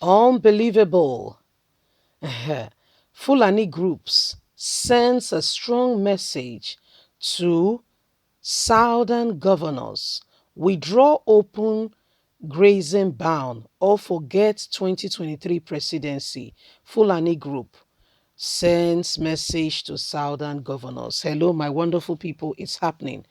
Unbelievable. Fulani groups sends a strong message to southern governors. Withdraw open grazing ban or forget 2023 presidency. Fulani group sends message to southern governors. Hello, my wonderful people, it's happening.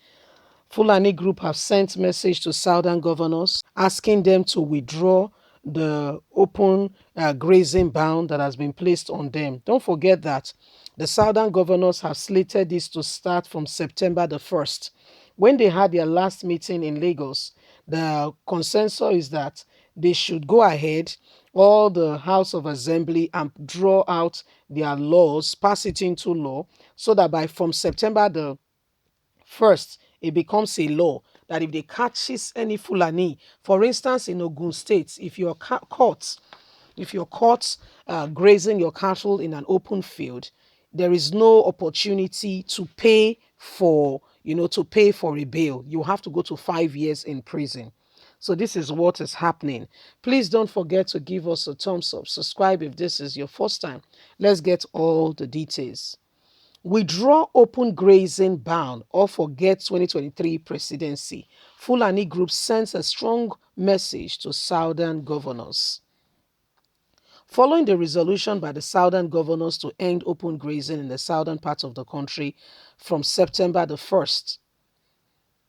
Fulani group have sent message to southern governors asking them to withdraw the open grazing ban that has been placed on them. Don't forget that the southern governors have slated this to start from September the 1st. When they had their last meeting in Lagos, the consensus is that they should go ahead, all the House of Assembly, and draw out their laws, pass it into law, so that by from September the first, it becomes a law that if they catches any Fulani, for instance, in Ogun State, if you're caught grazing your cattle in an open field, there is no opportunity to pay for, to pay for a bail. You have to go to 5 years in prison. So this is what is happening. Please don't forget to give us a thumbs up. Subscribe if this is your first time. Let's get all the details. Withdraw open grazing ban or forget 2023 presidency. Fulani group sends a strong message to southern governors. Following the resolution by the southern governors to end open grazing in the southern part of the country from September the 1st,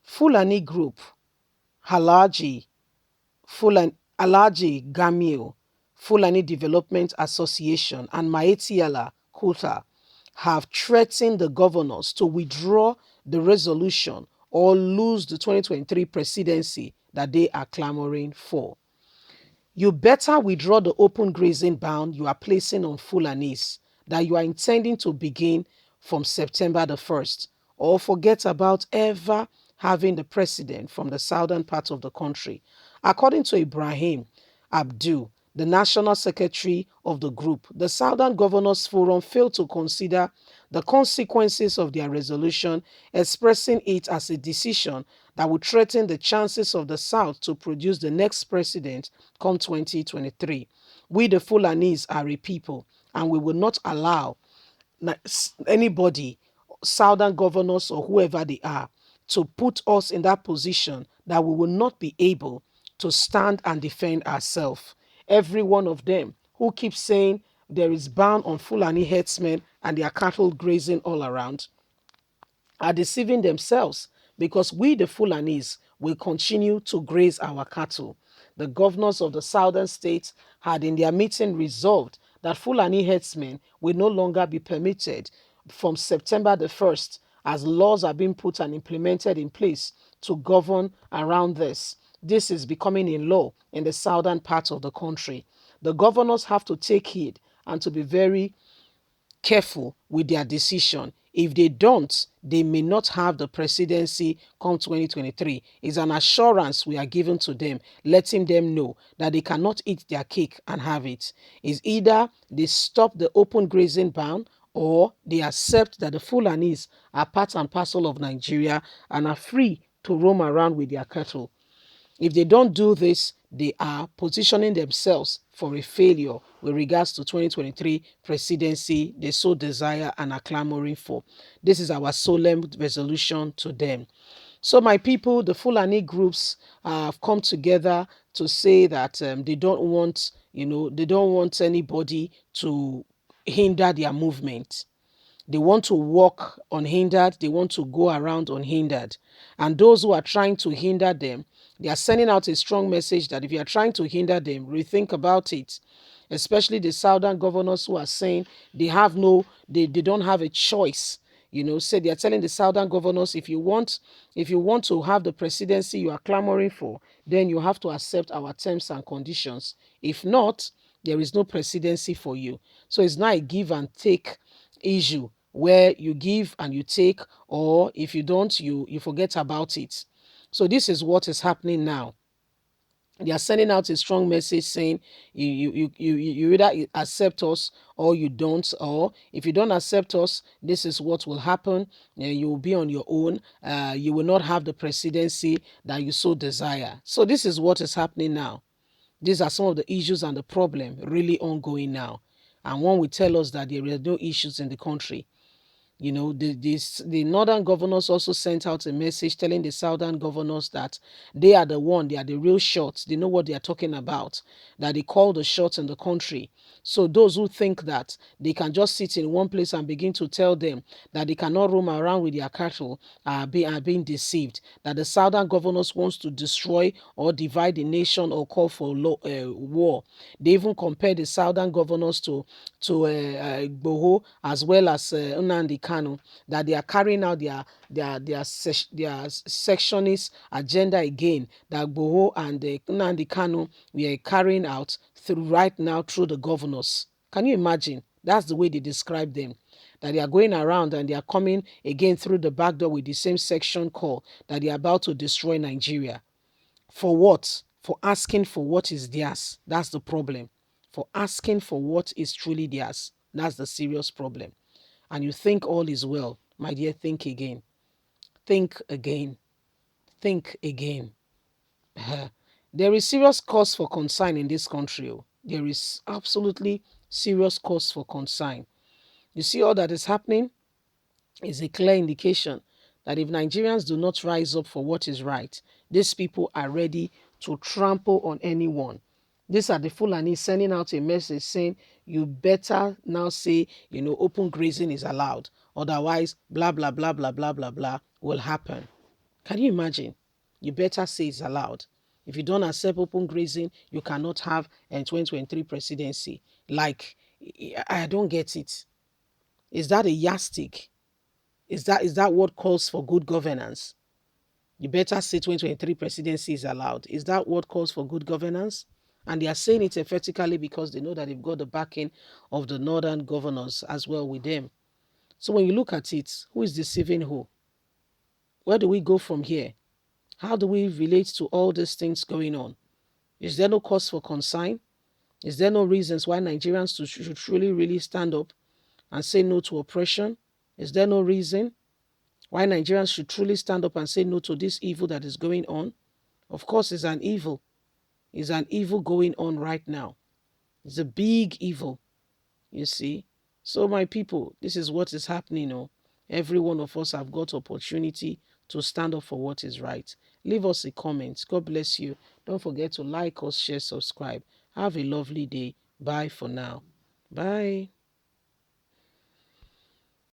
Fulani group, Halaji, Alaji Gamil, Fulani Development Association, and Miyetti Kuta have threatened the governors to withdraw the resolution or lose the 2023 presidency that they are clamoring for. You better withdraw the open grazing ban you are placing on Fulanis that you are intending to begin from September the 1st, or forget about ever having the president from the southern part of the country. According to Ibrahim Abdul, the national secretary of the group, the Southern Governors Forum failed to consider the consequences of their resolution, expressing it as a decision that would threaten the chances of the South to produce the next president come 2023. We, the Fulanis, are a people, and we will not allow anybody, southern governors or whoever they are, to put us in that position that we will not be able to stand and defend ourselves. Every one of them who keeps saying there is ban on Fulani herdsmen and their cattle grazing all around are deceiving themselves, because we, the Fulanis, will continue to graze our cattle. The governors of the southern states had in their meeting resolved that Fulani herdsmen will no longer be permitted from September the 1st, as laws are being put and implemented in place to govern around this. This is becoming a law in the southern part of the country. The governors have to take heed and to be very careful with their decision. If they don't, they may not have the presidency come 2023. It's an assurance we are giving to them, letting them know that they cannot eat their cake and have it. It's either they stop the open grazing ban or they accept that the Fulanis are part and parcel of Nigeria and are free to roam around with their cattle. If they don't do this, they are positioning themselves for a failure with regards to 2023 presidency they so desire and are clamoring for. This is our solemn resolution to them. So my people, the Fulani groups have come together to say that they don't want, they don't want anybody to hinder their movement. They want to walk unhindered. They want to go around unhindered. And those who are trying to hinder them, they are sending out a strong message that if you are trying to hinder them, rethink about it. Especially the southern governors who are saying they don't have a choice. Say they are telling the southern governors, if you want to have the presidency you are clamoring for, then you have to accept our terms and conditions. If not, there is no presidency for you. So it's not a give and take issue where you give and you take, or if you don't, you forget about it. So this is what is happening now. They are sending out a strong message saying you either accept us or you don't, or if you don't accept us, this is what will happen. You will be on your own. You will not have the presidency that you so desire. So this is what is happening now. These are some of the issues and the problem really ongoing now. And one will tell us that there are no issues in the country. The northern governors also sent out a message telling the southern governors that they are the real shots. They know what they are talking about, that they call the shots in the country. So those who think that they can just sit in one place and begin to tell them that they cannot roam around with their cattle are being deceived. That the southern governors wants to destroy or divide the nation or call for war. They even compare the southern governors to Gboho as well as Nnamdi Kanu, that they are carrying out their sectionist agenda again, that Gboho and Nnamdi Kanu we are carrying out through right now through the governors. Can you imagine? That's the way they describe them. That they are going around and they are coming again through the back door with the same section call that they are about to destroy Nigeria. For what? For asking for what is theirs. That's the problem. For asking for what is truly theirs. That's the serious problem. And you think all is well. My dear, think again. Think again. Think again. There is serious cause for concern in this country. There is absolutely serious cause for concern. You see, all that is happening is a clear indication that if Nigerians do not rise up for what is right, these people are ready to trample on anyone. These are the Fulani sending out a message saying, you better now say, open grazing is allowed. Otherwise, blah, blah, blah, blah, blah, blah, blah will happen. Can you imagine? You better say it's allowed. If you don't accept open grazing, you cannot have a 2023 presidency. Like, I don't get it. Is that a yardstick? Is that what calls for good governance? You better say 2023 presidency is allowed. Is that what calls for good governance? And they are saying it emphatically because they know that they've got the backing of the northern governors as well with them. So when you look at it, who is deceiving who? Where do we go from here? How do we relate to all these things going on? Is there no cause for concern? Is there no reasons why Nigerians should truly, really stand up and say no to oppression? Is there no reason why Nigerians should truly stand up and say no to this evil that is going on? Of course, it's an evil. It's an evil going on right now. It's a big evil, you see. So my people, this is what is happening. Every one of us have got opportunity to stand up for what is right. Leave us a comment. God bless you. Don't forget to like us, share, subscribe. Have a lovely day. Bye for now. Bye.